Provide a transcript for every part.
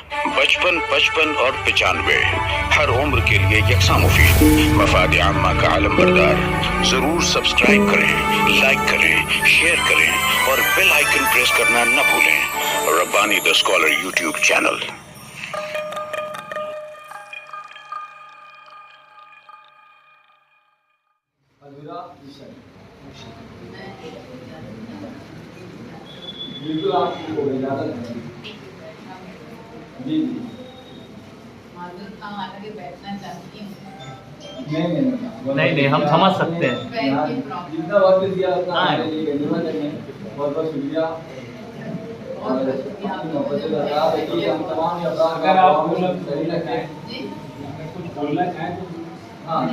55, 55 और 95 हर उम्र के लिए यकसा मुफीद। मफाद आम्मा का आलम बरदार। जरूर सब्सक्राइब करें, लाइक करें, शेयर करें और बेल आइकन प्रेस करना न भूलें। Rabbani the scholar YouTube channel. बिल्कुल आपको इजाजत है जी। बैठना चाहती हूँ। नहीं, हम समझ सकते हैं। जितना वक्त दिया उतना हमारे लिए धन्यवाद है। बहुत बहुत शुक्रिया। और हम तमाम अगर आप सही रखें कुछ बोलना चाहें तो हाँ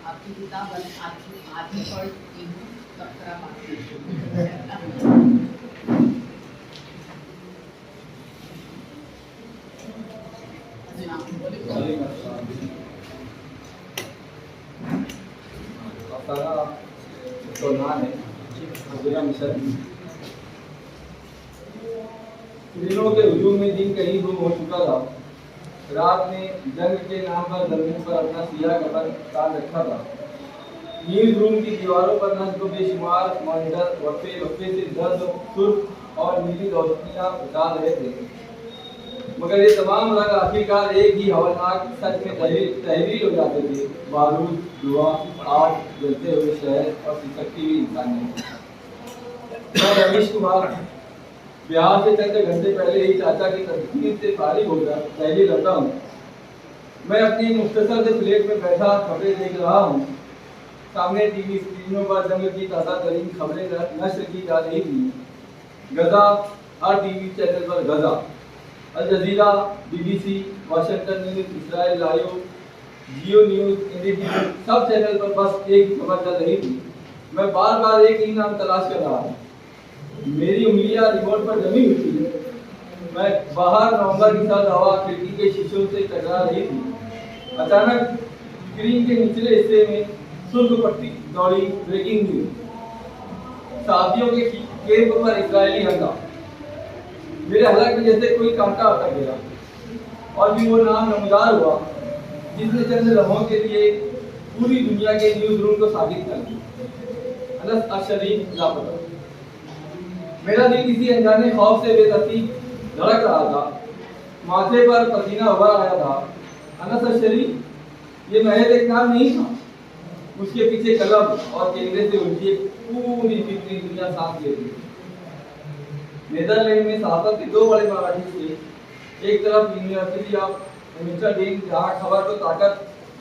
आपकी किताब आधी पढ़ चुकी हूँ, तबसरा बाकी तो नाम है अब्दुल्ला मिशर। दिनों के हुजूम में दिन कहीं गुम हो चुका था। रात में जंग के नाम पर जमीन पर अपना सियाह कफन डाल रखा था। न्यूज रूम की दीवारों पर नस्ल बेशुमार मॉनिटर वक्फे वक्फे से दर्द सुर्ख और नीली रोशनियां डाल रहे थे, मगर ये तमाम रंग आखिरकार एक ही हवलनाक सच में तहरीर हो जाते थे। बारूद, धुआं, आग, जलते हुए शहर और सिसकती हुई इंसानियत। मैं रमेश कुमार बिहार से चंद घंटे पहले ही चाचा की तस्वीर से फारिग होकर पहली लौटा हूँ। मैं अपनी मुख्तसर से फ्लैट में बैठा खबरें देख रहा हूँ। सामने टीवी स्क्रीनों पर जंग की ताज़ा तरीन खबरें नश्र की जा रही थी। गजा, हर टीवी चैनल पर Gaza. Al Jazeera, BBC, Washington news, Israel live, Geo news, NDTV, सब चैनल पर बस एक ही खबर चल रही थी। मैं बार बार एक ही नाम तलाश कर रहा हूँ। मेरी उंगलियां रिमोट पर जमी हुई थी। मैं बाहर नवंबर की सर्द हवा खिड़की के शीशों से टकरा रही थी। अचानक स्क्रीन के निचले हिस्से में सुर्ख पट्टी दौड़ी। Breaking news. साथियों के कैंप पर इजरायली हमला। मेरे हलक में जैसे कोई कांटा अटक गया और भी वो नाम नमदार हुआ जिसने चंद लम्हों के लिए पूरी दुनिया के न्यूज रूम को साबित कर दिया। अनस अशरीफ लापता। मेरा दिल किसी अनजाने खौफ से बेतरतीब धड़क रहा था। माथे पर पसीना उभर आया था। अनस अशरीफ ये महज एक नाम नहीं था, उसके पीछे कलम और कैमरे से उलझी पूरी फिक्री दुनिया साफ लेती थी। नेदरलैंड में सहाफत के दो बड़े मराठी थे। एक तरफ यूनिवर्सिटी ऑफ एम्स्टरडैम, जहाँ खबर को ताकत,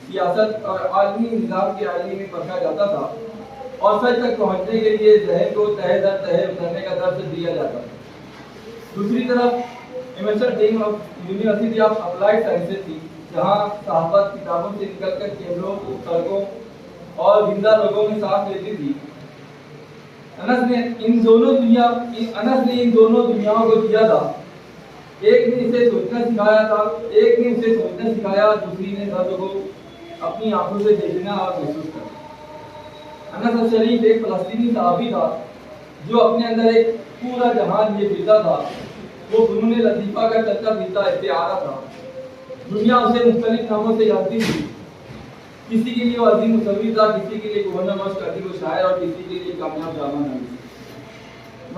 सियासत और आलमी निजाम के आईने में परखा जाता था और सच तक पहुंचने के लिए जहन को तहे दर तहे उतरने का दर्ज दिया जाता था। दूसरी तरफ Amsterdam university of applied sciences थी, जहाँ सहाफत किताबों से निकलकर कैमरों, सड़कों और जिंदा लोगों में सांस लेती थी। अनस ने इन दोनों दुनियाओं को जिया था। एक ने इसे सोचना सिखाया था, एक ने उसे सोचना सिखाया, दूसरी ने दर्द को अपनी आंखों से देखना और महसूस करना। अनस अशरीफ एक फलस्तीनी सहाबी था जो अपने अंदर एक पूरा जहान ये फिरता था। वो जुनून लतीफा का चलता फिरता इत्तेआरा था। दुनिया उसे मुख्तलिफ नामों से जानती थी। किसी के लिए वो अजीम मुसव्विर था, किसी के लिए गवर्नर मश्क अदीब व शायर और किसी के लिए कामयाब ड्रामा नवीस।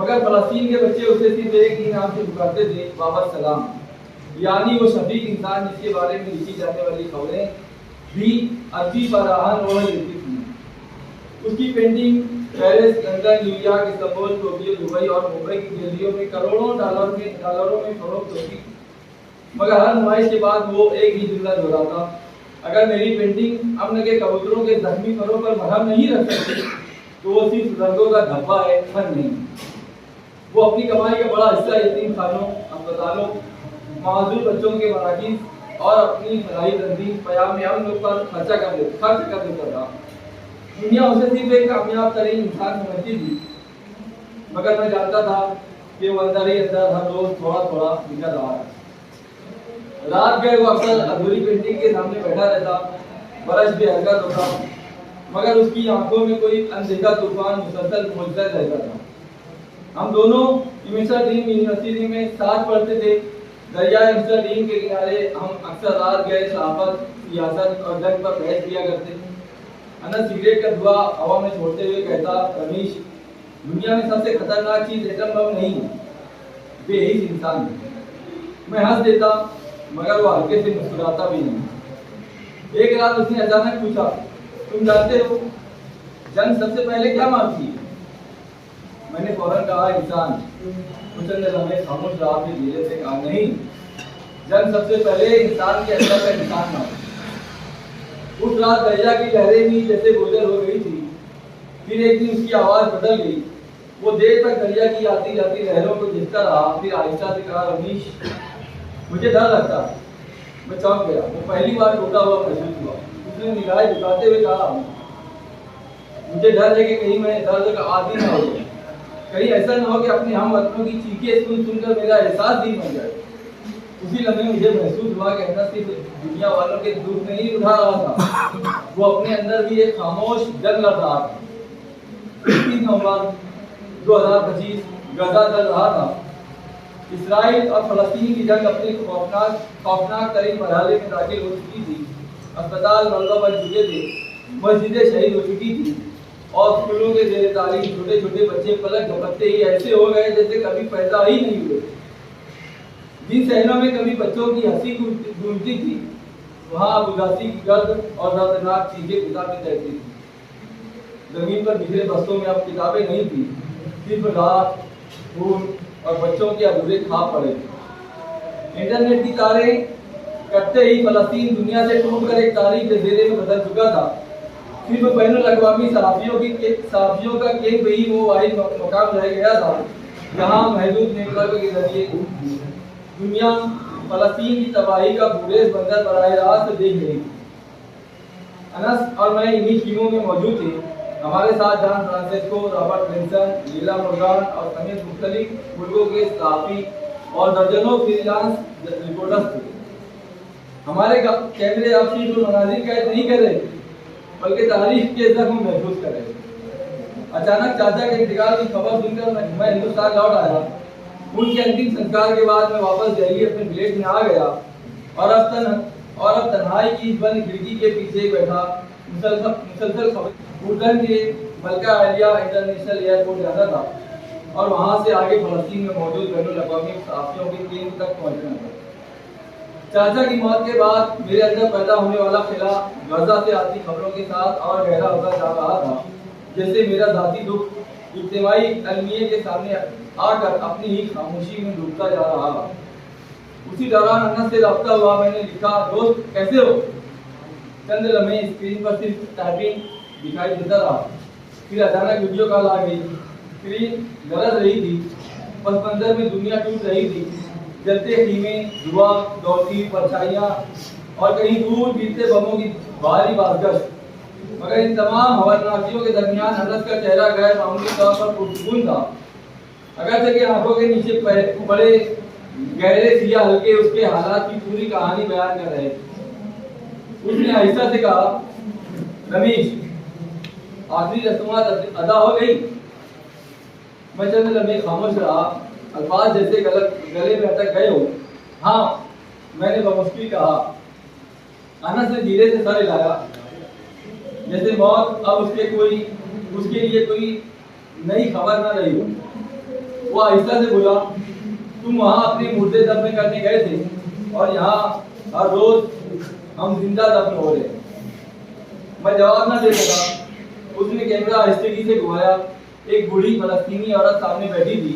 मगर फलस्तीन के बच्चे उसे सिर्फ एक ही नाम से पुकारते थे, बाबर सलाम, यानी वो शफीक इंसान जिसके बारे में लिखी जाने वाली खबरें भी अरबी फराहन और लिखी थी। उसकी painting Paris, London, New York, Istanbul, Tokyo, Dubai और मुंबई की गैलरियों में करोड़ों डॉलरों में फरोख्त होती। मगर हर नुमाइश के बाद वो एक ही जुमला दोहराता, अगर मेरी पेंटिंग अमन के कबूतरों के जख्मी परों पर मरहम नहीं रख सकती तो वो सिर्फ रंगों का धब्बा है, फन नहीं। वो अपनी कमाई का बड़ा हिस्सा यतीम खानों, अस्पतालों, माजूर बच्चों के मराकज़ और अपनी फलाही तंजीम क़याम अमन पर खर्च कर देता था। दुनिया उसे सिर्फ एक कामयाब तरीन इंसान समझती थी, मगर मैं जानता था कि वो अंदर ही अंदर हर रोज थोड़ा थोड़ा बिगड़ रहा है। रात गए वो अक्सर अधूरी पेंटिंग के सामने बैठा रहता, बरस बेहरकत होता, मगर उसकी आंखों में कोई अनदेखा तूफान मुसलसल बोलता रहता था। हम दोनों एम्स्टर्डम यूनिवर्सिटी में साथ पढ़ते थे। दरिया एम्स्टर्डम के किनारे हम अक्सर रात गए सहाफत, सियासत और जंग पर बहस किया करते। अनस सिगरेट का धुआं हवा में छोड़ते हुए कहता, रमेश, दुनिया में सबसे खतरनाक चीज एटम बम नहीं है, बेहिस इंसान है। मैं हंस देता, मगर वो हल्के से मुस्कुराता भी नहीं। एक रात उसने अचानक पूछा, तुम जानते हो जंग सबसे पहले क्या मारती है? मैंने फौरन कहा, इंसान। कुछ अंदर हमें खामोश रहा, फिर धीरे से कहा, नहीं, जंग सबसे पहले इंसान के अंदर का इंसान मारती। उस रात दरिया की लहरें भी जैसे गुजर हो गई थी। फिर एक दिन उसकी आवाज बदल गई। वो देर तक दरिया की आती जाती लहरों को देखता रहा, फिर आहिस्ता से कहा, रमेश, मुझे डर लगता। मैं चौंक गया। वो पहली बार टूटा हुआ महसूस हुआ। उसने निगाहें झुकाते हुए कहा, मुझे डर है कि कहीं मैं दर्द का आदी ना हो जाऊं, कहीं ऐसा ना हो कि अपने हम वतनों की चीखें सुनकर मेरा एहसास दिन बन जाए। उसी लम्हे मुझे महसूस हुआ कि अंदर सिर्फ दुनिया वालों के दुख नहीं उठा रहा था, वो अपने अंदर भी एक खामोश जंग लड़ रहा था। 30 नवंबर 2025 गजा चल रहा था। इसराइल और फलस्तीन की जंग अपने खौफनाक तरीन मरहले में दाखिल हो चुकी थी। अस्पताल मलबा बन चुके थे, मस्जिदें शहीद हो चुकी थी और स्कूलों के जेर तालीम छोटे छोटे बच्चे पलक झपकते ही ऐसे हो गए जैसे कभी पैदा ही नहीं हुए। जिन शहरों में कभी बच्चों की हंसी गूंजती थी, वहां अब उदासी की गर्द और दर्दनाक चीजें किताबें तैरती थी। जमीन पर बिखरे बस्तों में अब किताबें नहीं थी, सिर्फ रात, खून और बच्चों के अधूरे ख्वाब पड़े थे। इंटरनेट की तारें कटते ही फलस्तीन दुनिया से टूटकर एक तारीख जजीरे में बदल चुका था। सिर्फ बैनुल अक़वामी सहाफ़ियों का कैंप ही वो वाहिद मकाम रह गया था जहां महदूद नेटवर्क के जरिए दुनिया फलस्तीन की तबाही का गुरेज बंदर बराह रास्त देख रही थी। अनस और मैं इन्हीं टीमों में मौजूद थे। हमारे साथ जॉन फ्रांसिस्को, रॉबर्ट विल्सन, लीला मुर्गान और समेत मुख्तलिफ मुल्कों के सहाफ़ी और दर्जनों फ्रीलांस रिपोर्टर्स थे। हमारे कैमरे अब सिर्फ मनाज़िर कैद नहीं कर रहे, बल्कि तारीख के जख्म महसूस कर रहे थे। अचानक चाचा के इंतकाल की खबर सुनकर मैं हिंदुस्तान लौट आया। उनके अंतिम संस्कार के बाद मैं वापस दिल्ली अपने फ्लैट में आ गया और अब तन्हाई की इस बंद खिड़की के पीछे बैठा मुसलसल खबर के मलका आलिया इंटरनेशनल एयरपोर्ट जाना था और वहां से आगे फलस्तीन में मौजूद बैनुल अक़वामी सहाफ़ियों के केंद्र तक पहुंचना था। चाचा की मौत के बाद मेरे अंदर पैदा होने वाला खिला गजा से आती खबरों के साथ और गहरा होता जा रहा था, जैसे मेरा जाती दुख इज्तिमाई अलमिये के सामने आकर अपनी ही खामोशी में डूबता जा रहा था। उसी दौरान अनस से रब्ता हुआ। मैंने लिखा, दोस्त कैसे हो? चंद लम्हे स्क्रीन पर सिर्फ टाइपिंग दिखाई देता रहा। फिर अचानक वीडियो कॉल आ गई। स्क्रीन गरज रही थी, पस मंजर में दुनिया टूट रही थी। जलते खीमे, धुआं, दौड़ती परछाइयां और कहीं दूर गिरते बमों की भारी बाज़गश्त। मगर इन तमाम हवानाकियों के दरमियान अनस का चेहरा गैर मामूली तौर पर पुरसुकून था। अगरचे कि आंखों के नीचे बड़े गहरे सिया हल्के उसके हालात की पूरी कहानी बयान कर रहे थे। उसने आहिस्ता से कहा, रमेश, आखिरी रस्मात अदा हो गई। मैं चंद लम्हे खामोश रहा, अल्फाज जैसे गले में अटक गए हो। हाँ, मैंने बमुश्किल कहा। अनस ने धीरे से सर हिलाया, जैसे मौत अब उसके लिए कोई नई खबर न रही हो। वो आहिस्ता से बोला, तुम वहां अपने मुर्दे दफन करने गए थे और यहाँ हर रोज हम जिंदा दफन हो रहे। मैं जवाब न दे सका। उसने कैमरा आहिस्तेगी से घुमाया। एक बूढ़ी फलस्तीनी औरत सामने बैठी थी,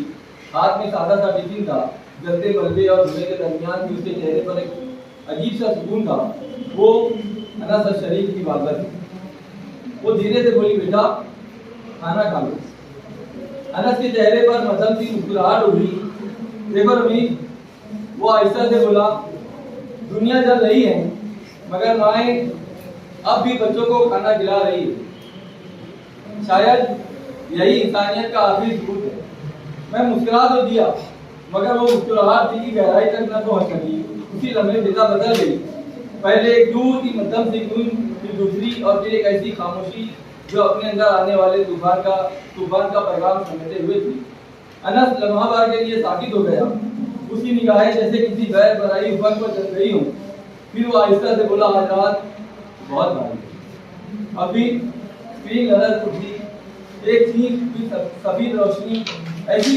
हाथ में सादा सा टिफिन था। जलते मलबे और धुएं के दरमियान भी उसके चेहरे पर एक अजीब सा सुकून था। वो अनस शरीफ की वालदा थी। वो धीरे से बोली, बेटा खाना खा लो। अनस के चेहरे पर मध्यम सी मुस्कुराहट उभरी। देखो रमीज, वो आहिस्ता से बोला, दुनिया जल रही है मगर माए अब भी बच्चों को खाना खिला रही है। शायद यही इंसानियत का आखिरी सबूत है। मैं मुस्कुरा तो दिया, मगर वो मुस्कुराहट दिल की गहराई तक न पहुंच सकी। उसी लम्हे फिजा बदल गई। पहले एक दूर की मध्यम सी गूंज, फिर दूसरी और फिर एक ऐसी खामोशी जो अपने अंदर आने वाले तूफान का पैगाम समेटे हुए थी। अनस लम्हा भर के लिए साकित हो गया। उसकी निगाहें जैसे किसी गैर बनाई उफक पर जल गई हूँ। फिर वो आहिस्ता से बोला, आज रात बहुत भारी। अभी स्क्रीन लहर उठी, एक चीख सफेद रोशनी, ऐसी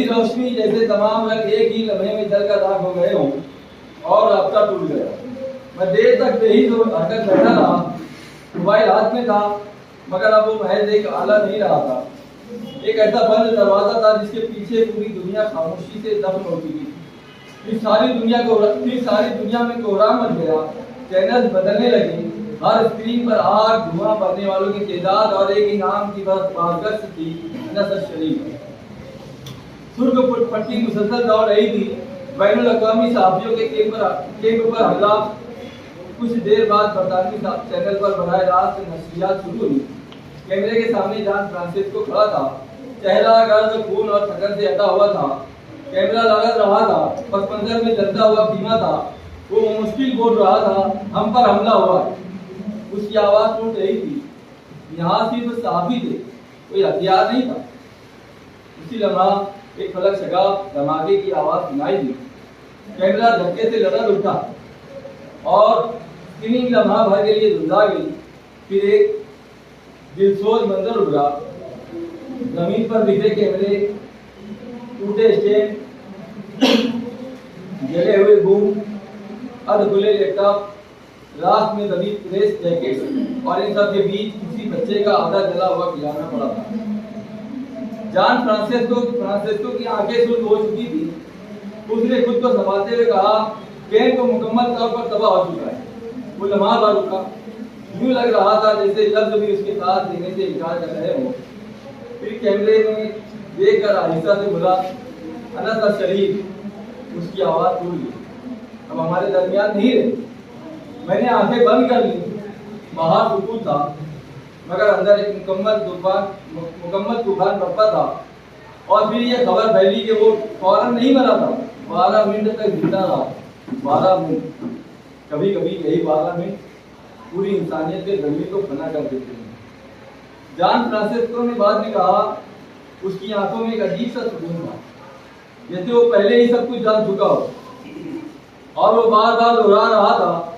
रोशनी जैसे तमाम रंग एक ही लम्हे में जल कर राख हो गए हों और रास्ता टूट गया। मैं देर तक यही तो हटकर बैठा रहा। मोबाइल हाथ में था, मगर अब वो महज एक आला नहीं रहा था, एक ऐसा बंद दरवाजा था जिसके पीछे पूरी दुनिया खामोशी से दफन हो चुकी थी। फिर सारी दुनिया में कोहराम मच गया। चैनल बदलने लगे, हर स्क्रीन पर आग धुआं भरने वालों की तादाद और एक ही नाम की बस बारगश थी, नसर शरीफ। सुर्ख पट्टी मुसलसल दौड़ रही थी। बैनुल अक़वामी सहाफ़ियों के कैंप पर हमला। कुछ देर बाद बरतानवी चैनल पर बराह रास्त नशरियात शुरू हुई। कैमरे के सामने जॉन फ्रांसिस्को खड़ा था, चेहरा गर्द खून और थकन से अटा हुआ था। कैमरा लगा रहा था, पस मंजर में जलता हुआ धीमा था। वो मुश्किल बोल रहा था, हम पर हमला हुआ। उसकी आवाज टूट रही थी। यहाँ सिर्फ सहाफ़ी थे, कोई हथियार नहीं था। उसी लम्हा एक फलक शगा धमाके की आवाज सुनाई दी। कैमरा धक्के से लड़र उठा और स्क्रीन लम्हा भर के लिए धुंधा गई। फिर एक दिलसोज मंजर उभरा। जमीन पर बिखरे कैमरे, टूटे स्टैंड, जले हुए बूम, अर्ध खुले लैपटॉप, रात में दबी प्रेस जैकेट और इन सब के बीच किसी बच्चे का आधा जला हुआ खिलौना पड़ा था। जॉन फ्रांसिस्को की आंखें सुर्ख हो चुकी थी। उसने खुद को संभालते हुए कहा, कैंप मुकम्मल तौर पर तबाह हो चुका है। वो लम्हा भर रुका। यूं लग रहा था जैसे लफ्ज भी उसके साथ देने से इनकार कर रहे हो। फिर कैमरे में देखकर आहिस्ता से बोला, अनस शरीफ। उसकी आवाज टूट गई, अब हमारे दरमियान नहीं रहे। मैंने आंखें बंद कर ली। बाहर सुकून था, मगर अंदर एक मुकम्मल तूफान बरपा था। और फिर ये खबर फैली कि वो फौरन नहीं मरा था, 12 मिनट तक जिंदा रहा। 12 मिनट, कभी कभी यही 12 मिनट पूरी इंसानियत के जमीन को फना कर देते हैं। जॉन फ्रांसिस्को ने बाद में कहा, उसकी आंखों में एक अजीब सा सुकून था, जैसे वो पहले ही सब कुछ जान चुका हो। और वो बार बार दोहरा रहा था,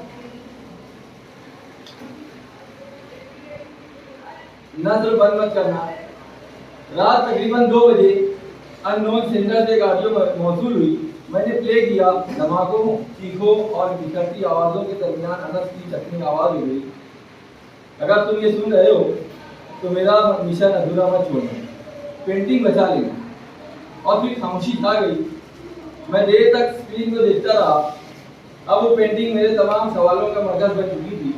नजर बंद मत करना। रात तकरीबन 2 बजे अननोन सेंटर से गाड़ियों मौसूल हुई। मैंने प्ले किया। धमाकों, चीखों और बिखरती आवाजों के दरमियान अनस की चटनी आवाज हो गई, अगर तुम ये सुन रहे हो तो मेरा मिशन अधूरा मत छोड़ना, पेंटिंग बचा लेना। और फिर खामोशी छा गई। मैं देर तक स्क्रीन को देखता रहा। अब वो पेंटिंग मेरे तमाम सवालों का मरकज बन चुकी थी।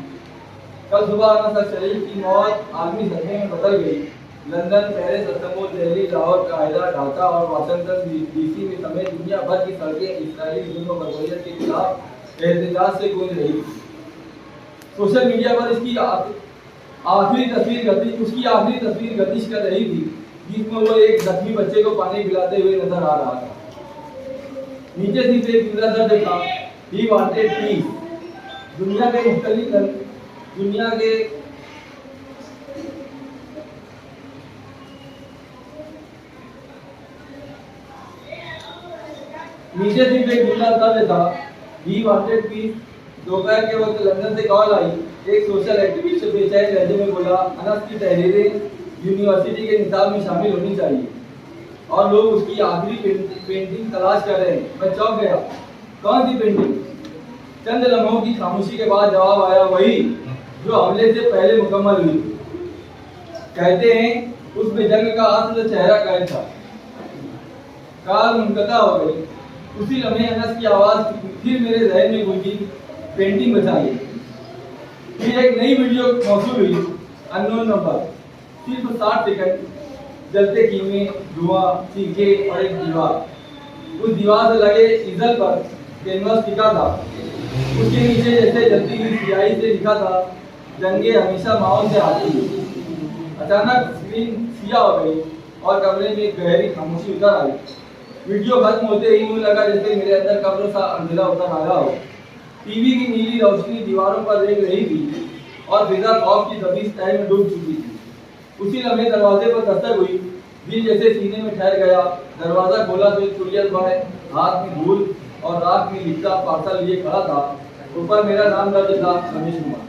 कल सुबह अनस शरीफ की मौत आलमी सतह में बदल गई। London, Paris, Istanbul, Delhi, Lahore, Cairo, Dhaka और वाशिंगटन डीसी में समेत दुनिया भर की सड़कें इस्राएली जुल्म और बर्बरियत के खिलाफ एहतजाज से गूंज रही। सोशल मीडिया पर उसकी आखिरी तस्वीर गर्दिश कर रही थी, जिसमें वो एक जख्मी बच्चे को पानी पिलाते हुए नजर आ रहा था। नीचे सिर्फ एक जुमला दर्ज था, ही वांटेड पीस। दुनिया के नीचे सिर्फ एक जुमला दर्ज था, ही वांटेड पीस। दोपहर के वक्त लंदन से कॉल आई। एक सोशल एक्टिविस्ट बेचैन लहजे में बोला, अनस की तहरीरें यूनिवर्सिटी के निसाब में शामिल होनी चाहिए और लोग उसकी आखिरी पेंटिंग तलाश कर रहे हैं। मैं चौंक गया, कौन सी पेंटिंग? चंद लम्हों की खामोशी के बाद जवाब आया, वही जो हमले से पहले मुकम्मल हुई। कहते हैं उसमें जंग का असल चेहरा कैद था। काल मुनक़ता हो गई। उसी लम्हे अनस की आवाज फिर मेरे जहन में गूंजी, पेंटिंग बचाइए। फिर एक नई वीडियो मौसूल हुई, अननोन नंबर, सिर्फ 60 सेकंड, जलते कीमे, धुआं, चीखे और एक दीवार। उस दीवार से लगे इजल पर कैनवास टिका था। उसके नीचे जैसे जलती हुई स्याही से लिखा था, जंगे हमेशा माहौल से आती है। अचानक स्क्रीन सिया हो गई और कमरे में गहरी खामोशी उतर आई। वीडियो खत्म होते ही यूं लगा जैसे मेरे अंदर कब्र सा अंधेरा उतर आया हो। टीवी की नीली रोशनी दीवारों पर रेंग रही थी और फिजा खौफ की तबीयत तय में डूब चुकी थी। उसी लम्हे दरवाजे पर दस्तक हुई, दिल जैसे सीने में ठहर गया। दरवाजा खोला तो एक कुरियर बॉय हाथ में धूल और रात में लिखता पार्सल लिए खड़ा था। ऊपर मेरा नाम दर्ज था, रमेश कुमार।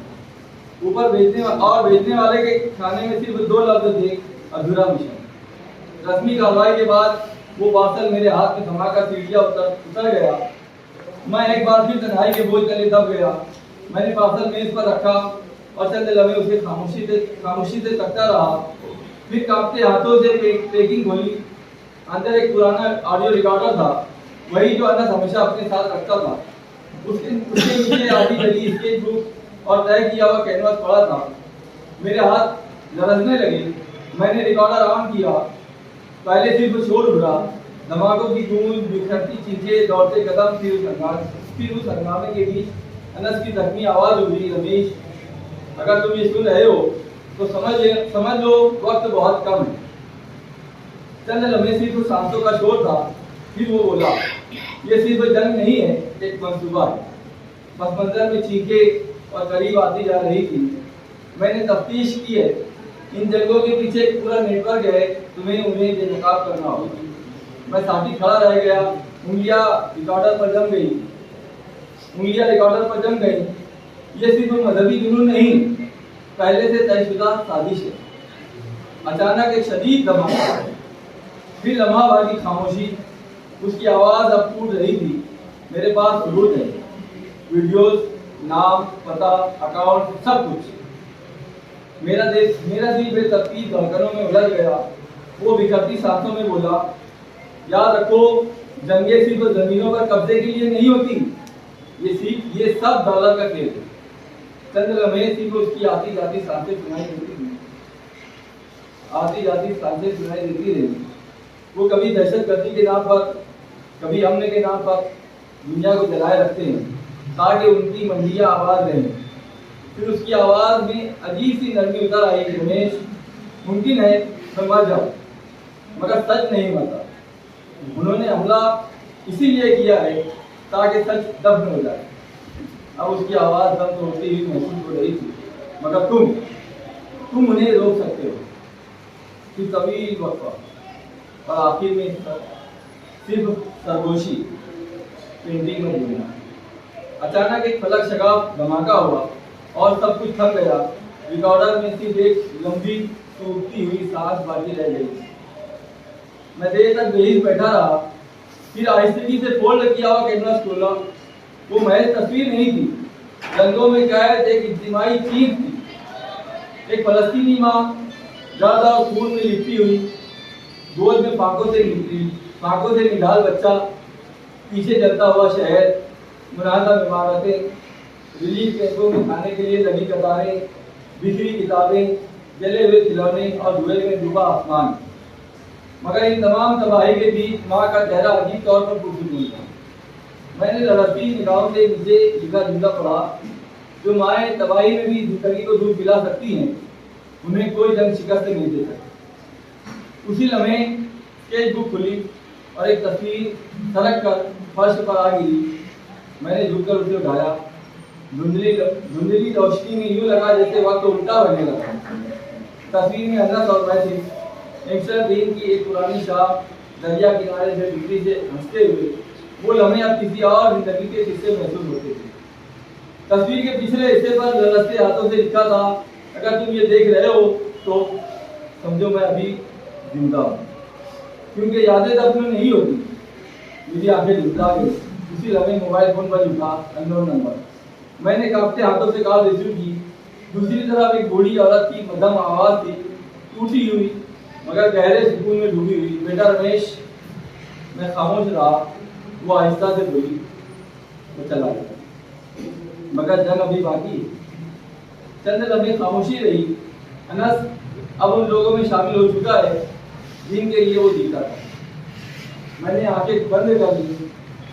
ऊपर भेजने वाले के खाने में सिर्फ 2 लफ्ज थे, अधूरा मिशन। रस्मी कार्रवाई के बाद वो पार्सल मेरे हाथ में धमाका सीढ़ियां उतर गया। मैं एक बार फिर तन्हाई के बोझ तले दब गया। मैंने पार्सल मेज पर रखा और चंद लम्हे उसे खामोशी से तकता रहा। फिर कांपते हाथों से पैकिंग खोली। अंदर एक पुराना ऑडियो रिकॉर्डर था, वही जो अनस हमेशा अपने साथ रखता था। उसके नीचे आधी जली स्केच बुक और तय किया हुआ कैनवास पड़ा था। मेरे हाथ लरजने लगे। मैंने रिकॉर्डर ऑन किया। पहले सिर्फ शोर उभरा, धमाकों की गूंज, बिखरती चीखें, दौड़ते कदम, फिर उस हंगामे के बीच अनस की जख्मी आवाज उभरी, रमेश अगर तुम ये सुन रहे हो तो समझ लो वक्त बहुत कम है। चंद लम्हे सिर्फ सांसों का शोर था। फिर वो बोला, ये सिर्फ जंग नहीं है, एक मंसूबा है। पस मंजर में चीखें और करीब आती जा रही थी। मैंने तफ्तीश की है, इन जंगों के पीछे एक पूरा नेटवर्क है, तुम्हें उन्हें बेनकाब करना होगा। मैं साथी खड़ा रह गया, उंगलियां रिकॉर्डर पर जम गई। ये सिर्फ मजहबी जुनून नहीं, पहले से तयशुदा साजिश है। अचानक एक शदीद धमाका, फिर लम्हा भर की खामोशी। उसकी आवाज अब टूट रही थी। मेरे पास सबूत है, वीडियोस, नाम, पता, अकाउंट, सब कुछ। मेरा दिल बेतरतीब धड़कनों में उलझ गया। वो बिखरती सांसों में बोला, याद रखो, जंगें सिर्फ जमीनों पर कब्जे के लिए नहीं होती, ये सब डॉलर का खेल है। चंद लम्हे सिर्फ उसकी आती जाती सांसें सुनाई देती रही। वो कभी दहशतगर्दी के नाम पर, कभी अमन के नाम पर दुनिया को जलाए रखते हैं ताकि उनकी मंडियां आबाद रहें। फिर उसकी आवाज में अजीब सी नरमी उतर आई, रमेश मुमकिन है मैं मर जाऊं, मगर सच नहीं मरता। उन्होंने हमला इसीलिए किया है ताकि सच दफन हो जाए। अब उसकी आवाज दम तोड़ती हुई महसूस हो रही थी, मगर तुम उन्हें रोक सकते हो। फिर तवील वक्त और आखिर में सिर्फ सरगोशी पेंटिंग में घूमना। अचानक एक फलक शगाफ धमाका हुआ और सब कुछ थम गया। रिकॉर्डर में सिर्फ एक लंबी सूखती हुई सांस बाकी रह गई। मैं देर तक बेहिस बैठा रहा। फिर आहिस्ते से फोल्ड किया हुआ कैनवास खोला। वो महज तस्वीर नहीं थी, रंगों में कैद एक इज्तिमाई चीज थी। एक फलस्तीनी माँ दर्द और खून में लिपटी हुई, गोद में फाकों से निढाल बच्चा, पीछे जलता हुआ शहर, मुनाज़ा इमारतें, रिलीफ कैंपों में खाने के लिए लगी कतारें, बिखरी किताबें, जले हुए खिलौने और धुएं में डूबा आसमान। मगर इन तमाम तबाही के बीच माँ का चेहरा अजीब तौर पर पुरसुकून था। मैंने लड़ती निगाहों से नीचे लिखा जुमला पढ़ा, जो माएँ तबाही में भी जिंदगी को दूध पिला सकती हैं, उन्हें कोई जंग शिकस्त नहीं दे सकती। उसी लम्हे स्केच बुक खुली और एक तस्वीर सरक कर फर्श पर आ गिरी। मैंने झुककर उसे उठाया। धुंधली रोशनी में यूं लगा जैसे वक्त उल्टा बनने लगा। तस्वीर में अनस और मैं थी। एम्स्टर्डम की एक पुरानी शाम, दरिया किनारे से बिजली से हंसते हुए। वो लम्हे अब किसी और जिंदगी के हिस्से महसूस होते थे। तस्वीर के पिछले हिस्से पर ललचते हाथों से लिखा था, अगर तुम ये देख रहे हो तो समझो मैं अभी जिंदा हूँ, क्योंकि यादें दफन नहीं होती। मेरी आंखें झुलसा गई। उसी लम्हे मोबाइल फोन पर उठा अननोन नंबर। मैंने कांपते हाथों से कॉल रिसीव की। दूसरी तरफ एक बूढ़ी औरत की मध्यम आवाज थी, टूटी हुई मगर गहरे सुकून में डूबी हुई। बेटा रमेश। मैं खामोश रहा। वो आहिस्ता से बोली, वो चला गया, मगर जंग अभी बाकी। चंद लम्हे खामोशी रही। अनस अब उन लोगों में शामिल हो चुका है जिनके लिए वो जीता था। मैंने आंखें बंद कर ली।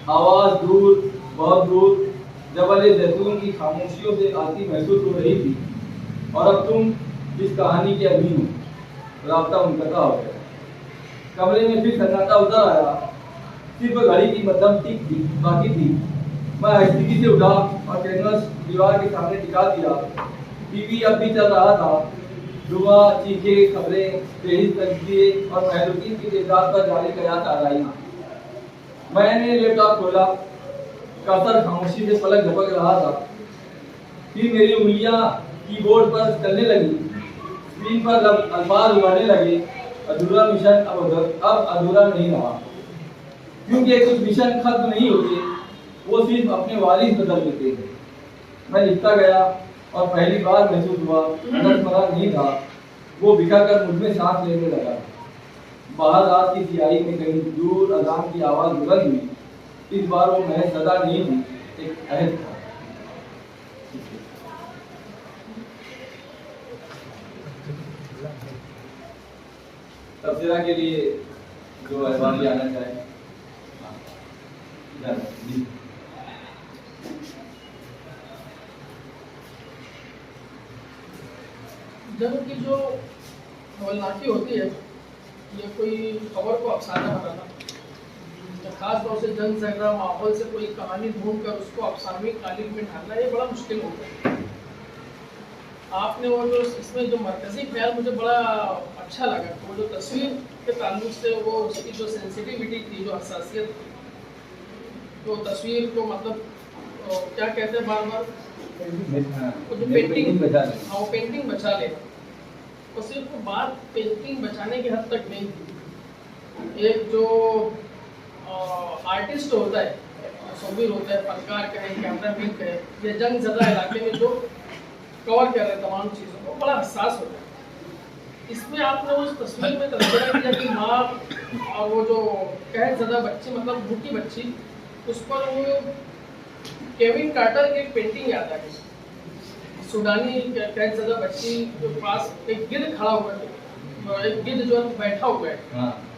आवाज दूर, बहुत दूर, जबल जैतून की खामोशियों से आती महसूस हो रही थी। और अब तुम इस कहानी के अधीन हो। रास्ता मुनक़ता हो गया। कमरे में फिर सन्नाटा उतर आया। सिर्फ घड़ी की मध्यम टिक थी बाकी थी। मैं हस्ती से उठा और कैनवस दीवार के सामने टिका दिया। टीवी अब भी चल रहा था। जुआ, चीखे, खबरें, तेज तस्वीरें और महलूकीन की तेजाब पर जारी कयास आ रही। मैंने लैपटॉप खोला। कर्सर खामोशी से पलक झपक रहा था। फिर मेरी उंगलियां कीबोर्ड पर चलने लगी। स्क्रीन पर अल्फाज उभरने लगे। अधूरा मिशन अब अधूरा नहीं रहा, क्योंकि कुछ मिशन खत्म नहीं होते, वो सिर्फ अपने वारिस बदल देते हैं। मैं लिखता गया और पहली बार महसूस हुआ स्मरण नहीं था। वो बिखर कर मुझ में सांस लेने लगा। बाहर रात की सियाही में कहीं दूर अजान की आवाज बुलंद हुई। इस बार वो महज सदा नहीं थी, एक अहद था। तबसरा के लिए जो अहवाल आना चाहे। जंग की जो हवलनाकी होती है, ये कोई खबर को अफसाना बनाना, खास तौर से जंग से जुड़ा माहौल से कोई कहानी ढूंढ कर उसको अफसानवी कालिब में ढालना, ये बड़ा मुश्किल होता है। आपने वो जो इसमें जो मरकजी ख्याल मुझे बड़ा अच्छा लगा, वो जो तस्वीर के ताल्लुक से वो उसकी जो सेंसिटिविटी थी, जो हसासियत थी, तो तस्वीर को मतलब क्या कहते हैं बार बार जो पेंटिंग हाँ, वो पेंटिंग बचा ले। तो सिर्फ बात पेंटिंग बचाने की हद तक नहीं थी। एक जो आर्टिस्ट होता है, मुसव्विर होता है, फनकार कहें, कैमरामैन कहें, ये जंग ज़दा इलाके में जो कवर कर रहे हैं तमाम चीज़ों को, बड़ा हसास होता है। इसमें आपने उस तस्वीर में तस्वीर किया कि माँ और वो जो कैद ज़दा बच्ची, मतलब भूखी बच्ची, उस पर वो केविन कार्टर की एक पेंटिंग याद आ गई। सूडानी कैद ज़दा बच्ची के पास एक गिद्ध खड़ा हुआ है, एक गिद्ध जो है बैठा हुआ है।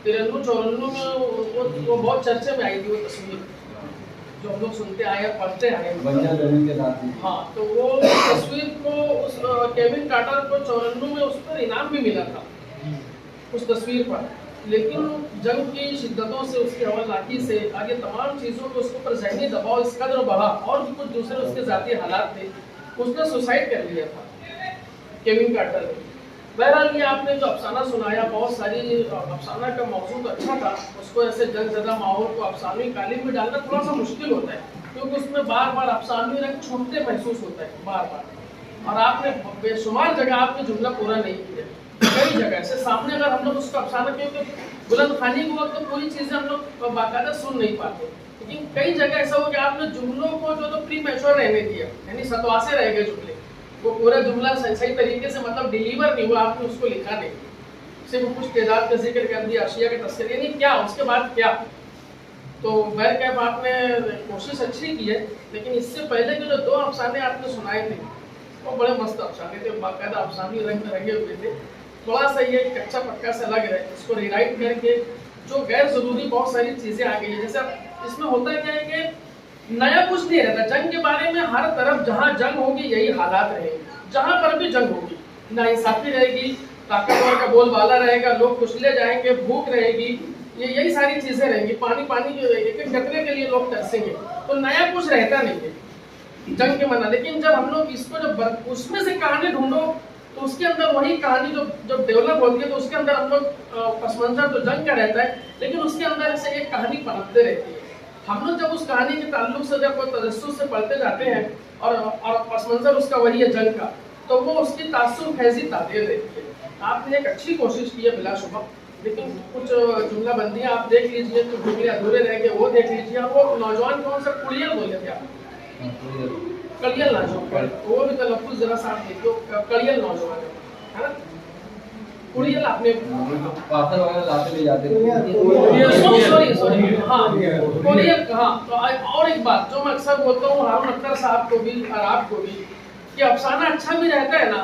93-94 में वो बहुत चर्चे में आई थी वो तस्वीर, जो हम लोग सुनते आए हैं, पढ़ते आए हैं। हाँ, तो वो तस्वीर को उस केविन कार्टर को 94 में उस पर इनाम भी मिला था उस तस्वीर पर। लेकिन जंग की शिद्दतों से, उसकी हवलनाकी से, आगे तमाम चीज़ों को उसके ऊपर ज़हनी दबाव इस कदर बढ़ा, और भी कुछ दूसरे उसके ज़ाती हालात थे, उसने सुसाइड कर लिया था केविन कार्टर ने। बहरहाल ये आपने जो अफसाना सुनाया, बहुत सारी अफसाना का मौजूद अच्छा था। उसको ऐसे जंग-ज़दा माहौल को अफसानवी कालिब में डालना थोड़ा सा मुश्किल होता है, क्योंकि उसमें बार बार अफसानवी रंग छूटते महसूस होता है बार बार। और आपने बेशुमार जगह आपने जुमला पूरा नहीं किया, कई जगह से सामने अगर हम लोग उसको अफसाना, क्योंकि बुलंद खानी के वक्त तो पूरी चीज़ें हम लोग बाकायदा सुन नहीं पाते, लेकिन कई जगह ऐसा हो कि आपने जुमलों को जो तो प्री मैच्योर रहने दिया, यानी सतवासे रह गए जुमले, वो पूरा जुमला सही तरीके से मतलब डिलीवर नहीं हुआ, आपने उसको लिखा नहीं, सिर्फ कुछ तेजाब का जिक्र कर दिया, अशिया के तस्करी, यानी क्या उसके बाद क्या। तो बहरकैफ आपने कोशिश अच्छी की है, लेकिन इससे पहले के जो 2 अफसाने आपने सुनाए थे वो बड़े मस्त अफसाने थे, बाकायदा अफसानी रंग में रंगे हुए थे। थोड़ा सा ये कच्चा पक्का सा लग रहा है, इसको रिराइट करके जो गैर ज़रूरी बहुत सारी चीज़ें आ गई है। जैसे इसमें होता क्या है कि नया कुछ नहीं रहता जंग के बारे में, हर तरफ जहाँ जंग होगी यही हालात रहेंगे, जहाँ पर भी जंग होगी नाइंसाफी रहेगी, ताकतवर का बोलबाला रहेगा, लोग कुचले जाएंगे, भूख रहेगी, यही सारी चीज़ें रहेंगी, पानी के एक कतरे के लिए लोग तरसेंगे। तो नया कुछ रहता नहीं है जंग के मना। लेकिन जब हम लोग इसको जब उसमें से कहानी ढूंढो तो उसके अंदर वही कहानी जब डेवलप होती है, तो उसके अंदर हम लोग पस मंजर तो जंग का रहता है, लेकिन उसके अंदर से एक कहानी पनपते रहती है। हम लोग जब उस कहानी के ताल्लुक से जब तजस्सुस से पढ़ते जाते हैं और पस मंजर उसका वही है जंग का, तो वो उसकी तासुर फैजी ताबीर रहती है। आपने एक अच्छी कोशिश की है बिलाशुबा, लेकिन कुछ जुमला बंदियाँ आप देख लीजिए, कुछ जुमले अधूरे रह गए वो देख लीजिए। और वो नौजवान कौन सा कुड़ियल बोले थे आप, कड़ियल नौजवान, वो भी तलफ़्फ़ुज़ जरा साफ देखिए, कड़ियल नौजवान है ना, कुड़ियल आपने पाथर वगैरह लाते ले जाते सॉरी हाँ कुड़ियल कहा। तो और एक बात जो मैं अक्सर बोलता हूँ हारून अख्तर साहब को भी और आपको भी, कि अफसाना अच्छा भी रहता है ना,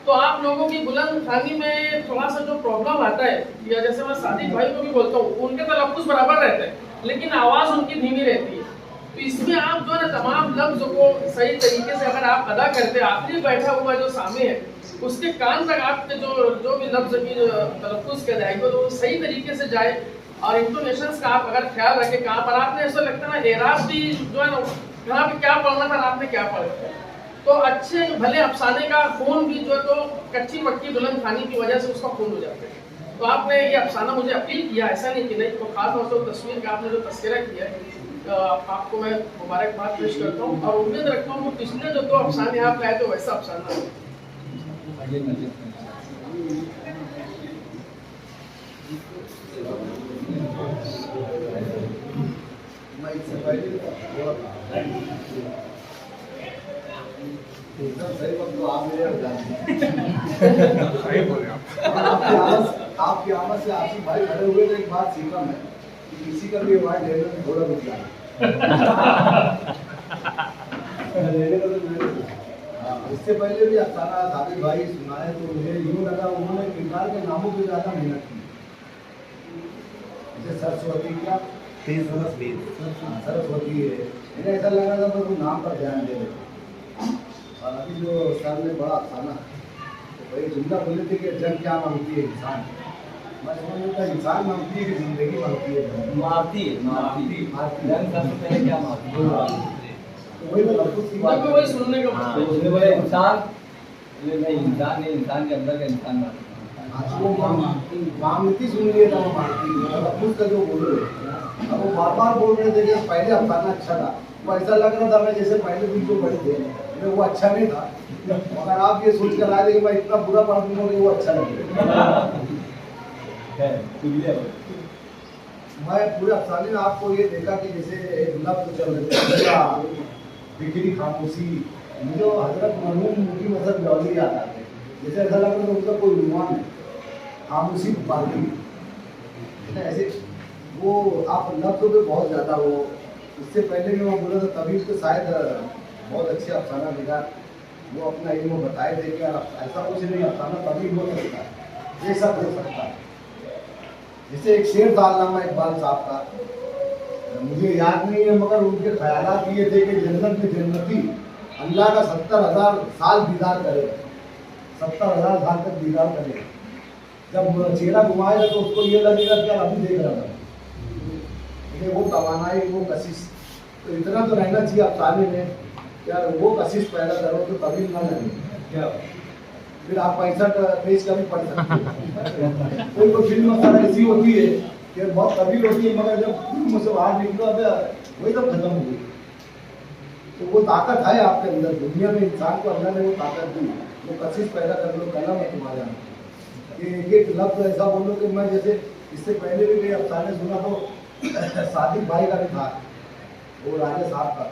तो आप लोगों की बुलंद खानी में थोड़ा सा जो प्रॉब्लम आता है, या जैसे मैं सादिक भाई को भी बोलता हूँ, उनके तलफ़्फ़ुज़ बराबर रहता है, लेकिन आवाज़ उनकी धीमी रहती है। तो इसमें आप जो है ना तमाम लफ्ज़ को सही तरीके से अगर आप अदा करते, आखिरी बैठा हुआ जो सामने है उसके कान तक आपके जो भी लफ्ज़ की तलफ़्फ़ुज़ किया जाएगा तो वो सही तरीके से जाए, और इंटोनेशंस का आप अगर ख्याल रखें, कहाँ पर आपने ऐसा लगता है ना एराब भी जो है ना, कहाँ पे क्या पढ़ना था आपने क्या पढ़ा, तो अच्छे भले अफसाने का खून भी जो है तो कच्ची पक्की दुल्हन खाने की वजह से उसका खून हो जाता है। तो आपने ये अफसाना मुझे अपील किया, ऐसा नहीं कि नहीं, तो खास तौर से तस्वीर का आपने जो तस्करा किया है, आपको मैं मुबारकबाद पेश करता हूँ और उम्मीद रखता हूँ कि पिछले जो 2 अफसाने आप लाए तो वैसा अफसाना हो। मैं इससे पहले बोला था एकदम सही बात, तो आप मेरे सही बोले आपकी आवाज से आसिफ भाई खड़े हुए तो एक बात सीखा मैं कि किसी का भी आवाज लेने में थोड़ा रुक जाए। इससे पहले भी अफसाना साबिर भाई सुनाए तो मुझे यूँ लगा उन्होंने किरदार के नामों पे ज़्यादा मेहनत की। जैसे सरस्वती क्या 30 बरस सरस्वती है, मुझे ऐसा लगा था बस वो नाम पर ध्यान दे रहे। और अभी जो सर ने बड़ा अफसाना तो वही जुमला बोले थे कि जंग क्या मांगती है इंसान, मैं समझ रहा था इंसान मांगती है कि जिंदगी मांगती है। मारती जंग सबसे पहले क्या मारती है, तो वही मैं लफ्ज़ की बात तो वही सुनने का तो उसने बोले इंसान, ये नहीं इंसान नहीं, इंसान के अंदर का इंसान मारती हाँ, वो मांगती सुन लिए था, वो मांगती लफ्ज़ का जो बोल रहे थे। अब वो बार बोल रहे थे कि पहले अफसाना अच्छा था, वो ऐसा लग रहा था मैं जैसे पहले दिन जो बड़े थे लेकिन वो अच्छा नहीं था। अगर आप ये सोच कर आए कि मैं इतना बुरा पढ़ दूंगा कि वो अच्छा लगेगा। मैं पूरे अफसाने में आपको ये देखा कि जैसे एक लफ्ज़ चल रहे थे बिखरी खामोशी, मुझे हजरत मरहूम मुफ्ती मसद लौली याद आते, जैसे ऐसा लग रहा था उनका कोई उन्वान है, खामोशी पार्टी है ना। ऐसे वो आप लफ्ज़ों पे बहुत ज़्यादा वो, इससे पहले भी मैं बोला था तभी तो शायद बहुत अच्छे अफसाना लिखा, वो अपना इल्म बताए थे कि ऐसा कुछ नहीं, अफसाना तभी हो सकता है, ये सब हो सकता है। जैसे एक शेर था अल्लामा इकबाल साहब का, मुझे याद नहीं है मगर उनके ख्यालात ये थे कि जन्नत में जन्नती अल्लाह का 70,000 साल दीदार करे, 70,000 साल तक दीदार करे, जब चेहरा घुमाएगा तो उसको ये लगेगा कि यार अभी देख रहा था। लेकिन वो तवानाई, वो कशिश, तो इतना तो रहना चाहिए अफसाने में यार, वो कशिश पैदा करो तो कभी ना लगे क्या, फिर आप 65 पेज का भी पढ़ सकते हो। कोई तो फिल्म मसाला ऐसी होती है कि बहुत कबील होती है मगर जब फिल्म से बाहर निकलो वही तो खत्म हो गई। तो वो ताकत है आपके अंदर, दुनिया में इंसान को अल्लाह ने वो ताकत दी, वो कशिश पैदा कर लो, कलम है तुम्हारे यहाँ कि एक लफ्ज़ ऐसा बोलो कि मैं जैसे इससे पहले भी कई अफसाने सुना तो सादिक भाई का भी था, वो राजा साहब का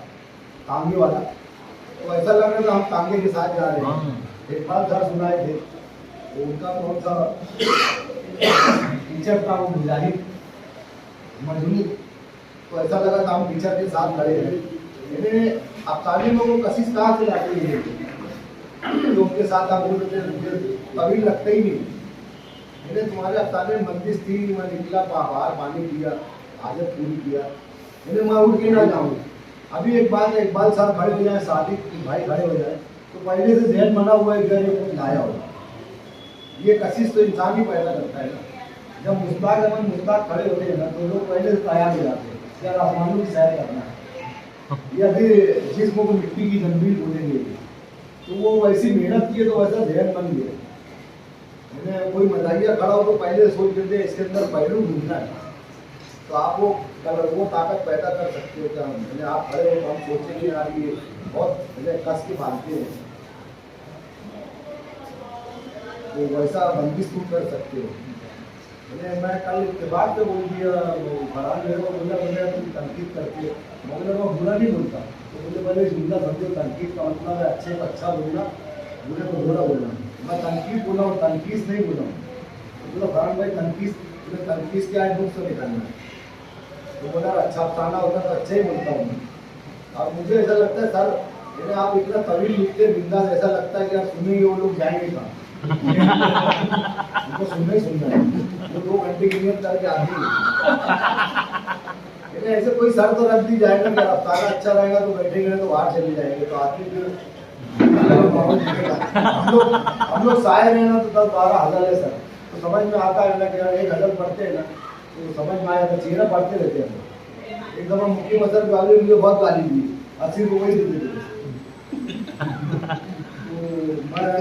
तांगे वाला, तो ऐसा लग रहा था हम तांगे के साथ जा रहे हैं। एक बार सर सुनाए थे, तो उनका कौन सा टीचर था वो मुजाहिद मजनू, तो ऐसा लगा था हम टीचर के साथ खड़े हैं। मैंने अफसाने में वो कशिश कहाँ से लाते हैं तो उनके साथ आप बोल रहे थे कभी लगता ही नहीं। मैंने तुम्हारे अफसाने में बंदिश थी, मैं निकला बाहर पानी पिया, हाजत पूरी किया, मैंने मैं उठ के ना जाऊँ। अभी एक बात है, इकबाल साहब खड़े हो जाए, सादिक भाई खड़े हो जाए तो पहले से जहन बना हुआ है कि कुछ लाया होगा, ये कशिश तो इंसान ही पैदा करता है ना। जब मुश्ताक अहमद मुश्ताक खड़े होते हैं ना तो लोग पहले से तैयार हो जाते हैं कि यार आसमानों की सैर करना है, ये अभी जिस्म को मिट्टी की जंजीर बोलेंगे, तो वो वैसी मेहनत की है तो वैसा जहन बन गया। मैंने कोई मजाहिया खड़ा हो तो पहले सोच लेते हैं इसके अंदर पहलू ढूंढना है, तो आप वो ताकत पैदा कर सकते हो क्या। मैंने आप खड़े हो तो हम सोचेंगे यार ये बहुत कस के बांधते हैं, तो वैसा बंदिश तुम कर सकते हो। मैं कल इत्तेफाक से बोल दिया, फरहान मेरे को बोला बोले तुम तनकीद करते हो, बोले मैं बुरा नहीं बोलता, तो बोले पहले जुमला समझो, तनकीद का मतलब है अच्छे को अच्छा बोलना, बुरे को बुरा बोलना। मैं तनकीद बोला हूँ, तनकीस नहीं बोला हूँ। तो बोला फरहान भाई तनकीस, बोले तनकीस क्या है, दुख से निकालना है। तो बोला अच्छा अफसाना होता तो अच्छा ही बोलता हूँ। और मुझे ऐसा लगता है सर, मैंने आप इतना तवील लिखते बिंदास, ऐसा लगता है कि आप सुनेंगे वो लोग जाएंगे कहाँ, उनको सुनना ही सुनना है, वो 2 घंटे की नियत करके आती है। ऐसे कोई सर तो रख दी जाएगा कि अफसाना अच्छा रहेगा तो बैठेंगे तो बाहर चले जाएंगे, तो आदमी फिर हम लोग शायर हैं ना तो 10-12 हज़ार है सर, तो समझ में आता है ना कि यार 1 गज़ल पढ़ते हैं ना तो समझ में आया था, चेहरा पढ़ते रहते हैं। एक दफा मुफ्ती मसद वाले मुझे बहुत गाली दी, 80 रुपये देते थे।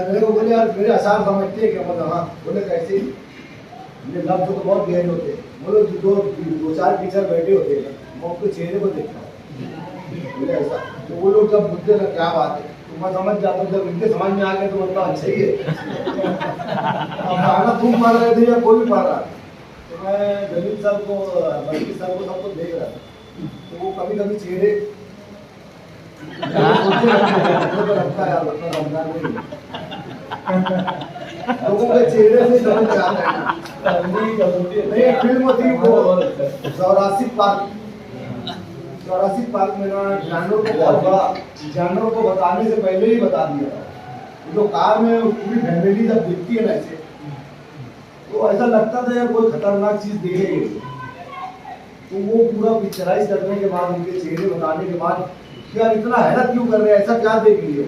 मेरे को बोले यार मेरे आसार समझते हैं क्या? मतलब हाँ। बोले कैसे? ये लफ्ज तो बहुत गहरे होते हैं। बोले दो चार टीचर बैठे होते हैं, मैं उनके चेहरे को देखता हूँ। बोले ऐसा तो वो लोग जब पूछते ना क्या बात है तो मैं समझ जाता हूँ, जब इनके समझ में आ गए तो मतलब अच्छा ही है। अब गाना तुम पढ़ रहे थे या कोई भी पढ़ रहा था, तो मैं जमीन सर को, बल्कि सर को, सबको देख रहा था। तो वो कभी कभी चेहरे लगता है यार रमजान में लोगों के चेहरे से समझ में आता है। नहीं, फिल्म थी वो जोरासिक पार्क में ना जानवरों को बहुत बड़ा, जानवरों को बताने से पहले ही बता दिया था। जो कार में पूरी फैमिली जब दिखती है ना ऐसे, तो ऐसा लगता था यार कोई खतरनाक चीज देखेगी। तो वो पूरा पिक्चराइज करने के बाद, उनके चेहरे बताने के बाद, यार इतना हैरत क्यों कर रहे हैं, ऐसा क्या देख लिए?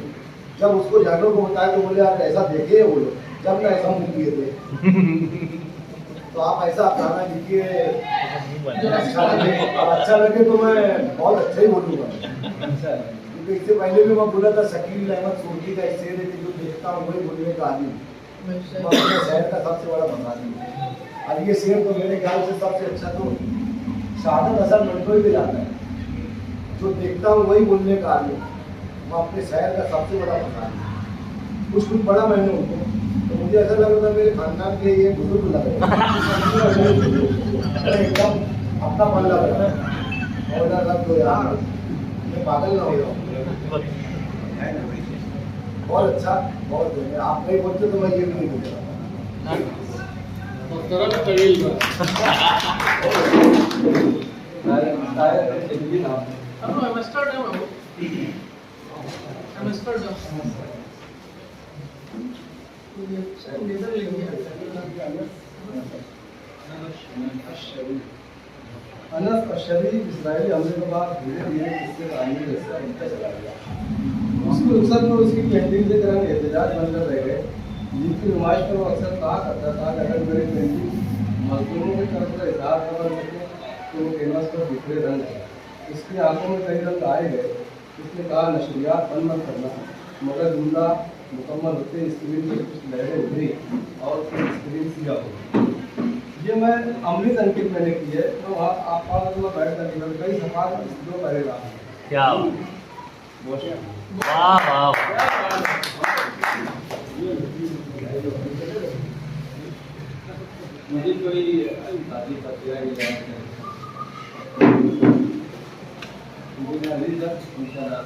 जब उसको जानवरों को बताया तो बोले यार ऐसा देखे वो लोग, जब मैं ऐसा मुंह किए थे। तो आप ऐसा अपनाना लिखिए, अच्छा लगे तो मैं बहुत अच्छा ही बोलूँगा। क्योंकि इससे पहले भी मैं बोला था शकील अहमद सोढी का एक शेर है कि जो देखता हूँ वही बोलने का आदमी, अपने शहर का सबसे बड़ा बंगाली। और ये शेर तो मेरे ख्याल से सबसे अच्छा तो शहादत हसन मंटोई पे जाता है, जो देखता हूँ वही बोलने का आदमी, मैं अपने शहर का सबसे बड़ा बंगाली। कुछ पढ़ा मैंने उनको, तो मुझे ऐसा लग रहा था मेरे खानदान के ये बुजुर्ग लग रहे एकदम अपना मन लग रहा है। और लग तो यार मैं पागल ना हो जाऊँ। बहुत अच्छा, बहुत बढ़िया। आप नहीं बोलते तो मैं ये भी नहीं बोल रहा। अनस अशरी इस्राएली हमले के बाद धीरे धीरे इससे तालीम का हिस्सा बनता चला गया। उसकी रुखसत में उसकी पेंटिंग के तरह एहतजाज बनकर रह गए, जिनकी नुमाइश पर वो अक्सर कहा करता था कि अगर मेरी पेंटिंग मजदूरों की तरफ से इजहार न कर सके तो वो कैनवस पर बिखरे रंग है। उसकी आंखों में कई रंग आए गए। उसने कहा नशरियात बंद मत करना, मगर जुमला मुकम्मल होते स्क्रीन में कुछ लहरें उभरी और फिर स्क्रीन सीधा हो। ये मैं अमली तनकीद मैंने की है, तो आप बैठ कर कई सफात दो करेगा। क्या वाह वाह। मुझे कोई शादी पत्रिका की बात नहीं, मुझे नहीं जब इंशाल्लाह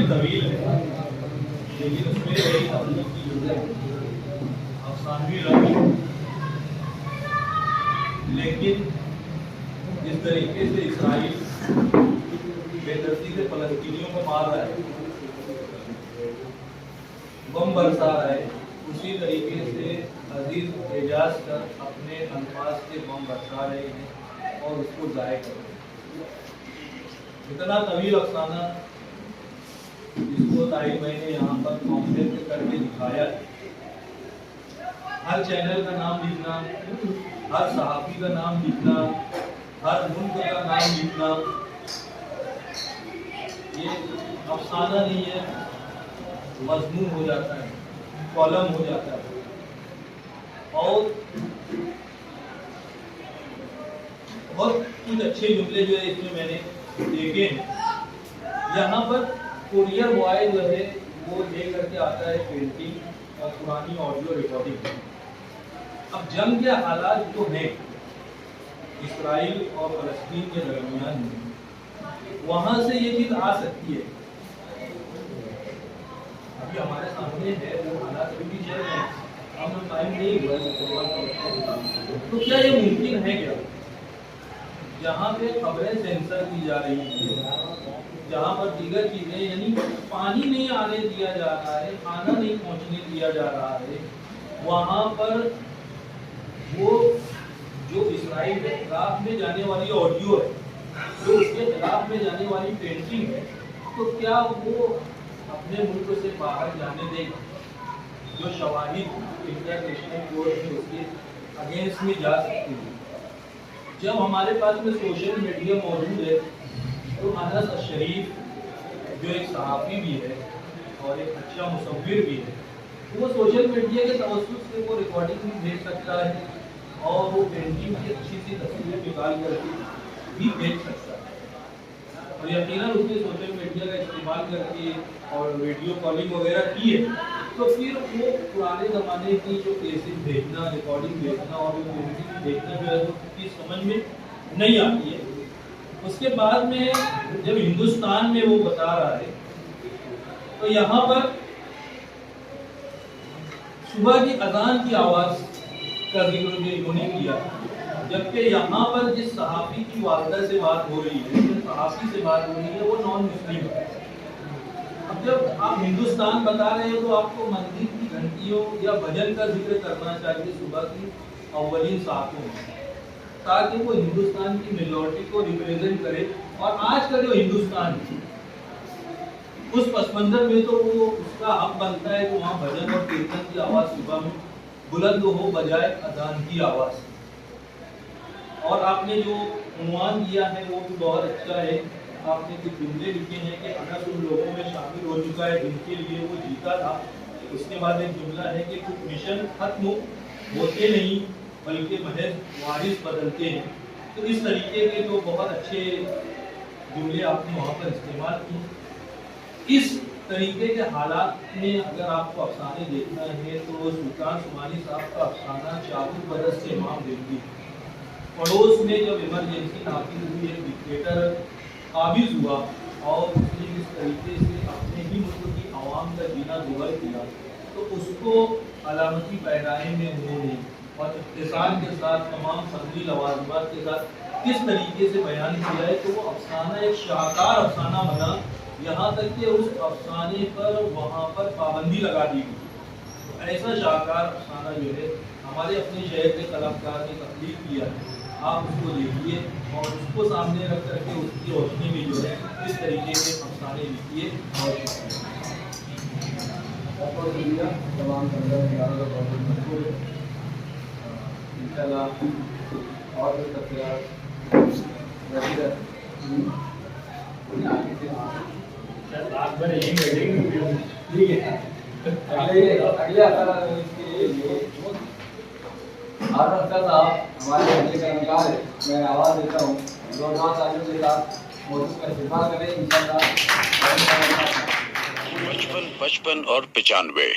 तवील है, लेकिन उसमें यही तकलीफ की जरूरत अफसानवी रंग, लेकिन जिस तरीके से इसराइल बेदर्दी से फलस्तीनियों को मार रहा है, बम बरसा रहा है, उसी तरीके से अजीज एजाज कर अपने अल्फाज से बम बरसा रहे हैं और उसको ज़ाय कर रहे हैं। इतना तवील अफसाना जिसको ताहिर भाई ने यहाँ पर कॉम्प्लेक्स करके दिखाया, हर चैनल का नाम लिखना, हर सहाफ़ी का नाम लिखना, हर मुल्क का नाम लिखना, ये अफसाना नहीं है, मजमून हो जाता है, कॉलम हो जाता है। और बहुत कुछ अच्छे जुमले जो है इसमें मैंने देखे हैं। यहाँ पर कुरियर बॉय जो है वो ले करके आता है पेंटिंग और पुरानी ऑडियो रिकॉर्डिंग। अब जंग के हालात जो हैं इसराइल और फलस्तीन के दरमियान में, वहाँ से ये चीज़ आ सकती है। अभी हमारे सामने है वो हालात भी चल रहे हैं, हम टाइम नहीं हुआ, तो क्या ये मुमकिन है क्या जहाँ पे खबरें सेंसर की जा रही हैं, जहाँ पर दीगर चीज़ें यानी पानी नहीं आने दिया जा रहा है, खाना नहीं पहुँचने दिया जा रहा है, वहाँ पर वो जो इसराइल के खिलाफ में जाने वाली ऑडियो है, जो उसके खिलाफ में जाने वाली पेंटिंग है, तो क्या वो अपने मुल्क से बाहर जाने देगा? जो शवाहिद इंटरनेशनल कोर्ट में उसके अगेंस्ट में जा सकती है। जब हमारे पास में सोशल मीडिया मौजूद है तो अनस शरीफ जो एक सहाफ़ी भी है और एक अच्छा मुसव्विर भी है, तो वो सोशल मीडिया के तवज्जुह से वो रिकॉर्डिंग भी भेज सकता है और वो पेंटिंग की अच्छी सी तस्वीरें निकाल करके भी भेज सकता है। और यकीनन उसने सोशल मीडिया का इस्तेमाल करके और वीडियो कॉलिंग वगैरह की है, तो फिर वो पुराने ज़माने की जो केसेस देखना, रिकॉर्डिंग देखना और वो पेंटिंग देखना जो है वो उसकी समझ में नहीं आती है। उसके बाद में जब हिंदुस्तान में वो बता रहा है तो यहाँ पर सुबह की अजान की आवाज़ का जिक्र भी इन्होंने किया, जबकि यहाँ पर जिस सहाफ़ी की वालदा से बात हो रही है, जिस सहाफ़ी से बात हो रही है, वो नॉन मुस्लिम है। अब जब आप हिंदुस्तान बता रहे हो तो आपको मंदिर की घंटियों या भजन का जिक्र करना चाहिए सुबह की अव्वलीन सातों में, ताकि वो हिंदुस्तान की मेजॉरिटी को रिप्रेजेंट करे। और आज का जो हिंदुस्तान है उस पस मंजर में तो वो उसका हक बनता है कि वहाँ भजन और कीर्तन की आवाज़ सुबह में बुलंद हो बजाय अजान की आवाज़। और आपने जो उन्वान दिया है वो भी बहुत अच्छा है। आपने कुछ जुमले लिखे हैं कि अनस उन लोगों में शामिल हो चुका है जिनके लिए वो जीता था। उसके बाद एक जुमला है कि कुछ मिशन खत्म होते नहीं बल्कि महज वारिस बदलते हैं। तो इस तरीके के जो बहुत अच्छे जुमले आपने वहाँ पर इस्तेमाल किए। इस तरीके के हालात में अगर आपको अफसाने देखना है तो सुल्तान सुमानी साहब का अफसाना 40 बरस से इमाम दिल्ली पड़ोस में जब इमरजेंसी नाफिज हुई, एक डिक्टेटर काबिज हुआ और उसने जिस तरीके से अपने ही मुल्क की आवाम का जीना दुर्बर किया, तो उसको अलामती पैदाए में उन्होंने और इख्तिसार के साथ तमाम फर्जी लवाजमात के साथ किस तरीके से बयान किया है, तो वो अफसाना एक शाहकार अफसाना बना। यहाँ तक कि उस अफसाने पर वहाँ पर पाबंदी लगा दी गई। तो ऐसा शाहकार अफसाना जो है हमारे अपने शहर के कलाकार ने तख्लीक किया है। आप उसको देखिए और उसको सामने रख करके उसकी रोशनी में जो है इस तरीके के अफसाने लिखिए। और तमाम अगले हर हफ्ता साहब हमारे अगले कर्मकार है, मैं आवाज़ देता हूँ नौजवान के साथ मौजूद का इस्तेमाल करें इंशाअल्लाह। 55 और 95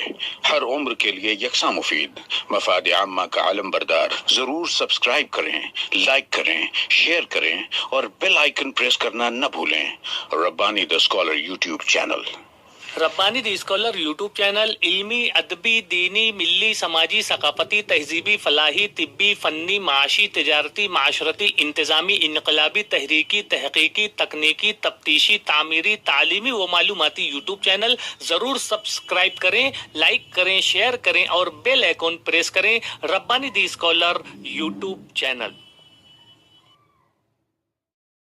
हर उम्र के लिए यकसा मुफीद, मफाद आम्मा का आलम बरदार। जरूर सब्सक्राइब करें, लाइक करें, शेयर करें और बेल आइकन प्रेस करना न भूलें। Rabbani the scholar YouTube channel. Rabbani the scholar YouTube channel इल्मी, अदबी, दीनी, मिल्ली, समाजी, सकाफती, तहजीबी, फलाही, तिब्बी, फ़न्नी, माशी, तिजारती, माशरती, इंतज़ामी, इनकलाबी, तहरीकी, तहकीकी, तकनीकी, तफ्तीशी, तामीरी, तालीमी व मालूमाती यूट्यूब चैनल। ज़रूर सब्सक्राइब करें, लाइक करें, शेयर करें और बेल आइकन प्रेस करें। Rabbani the scholar YouTube channel.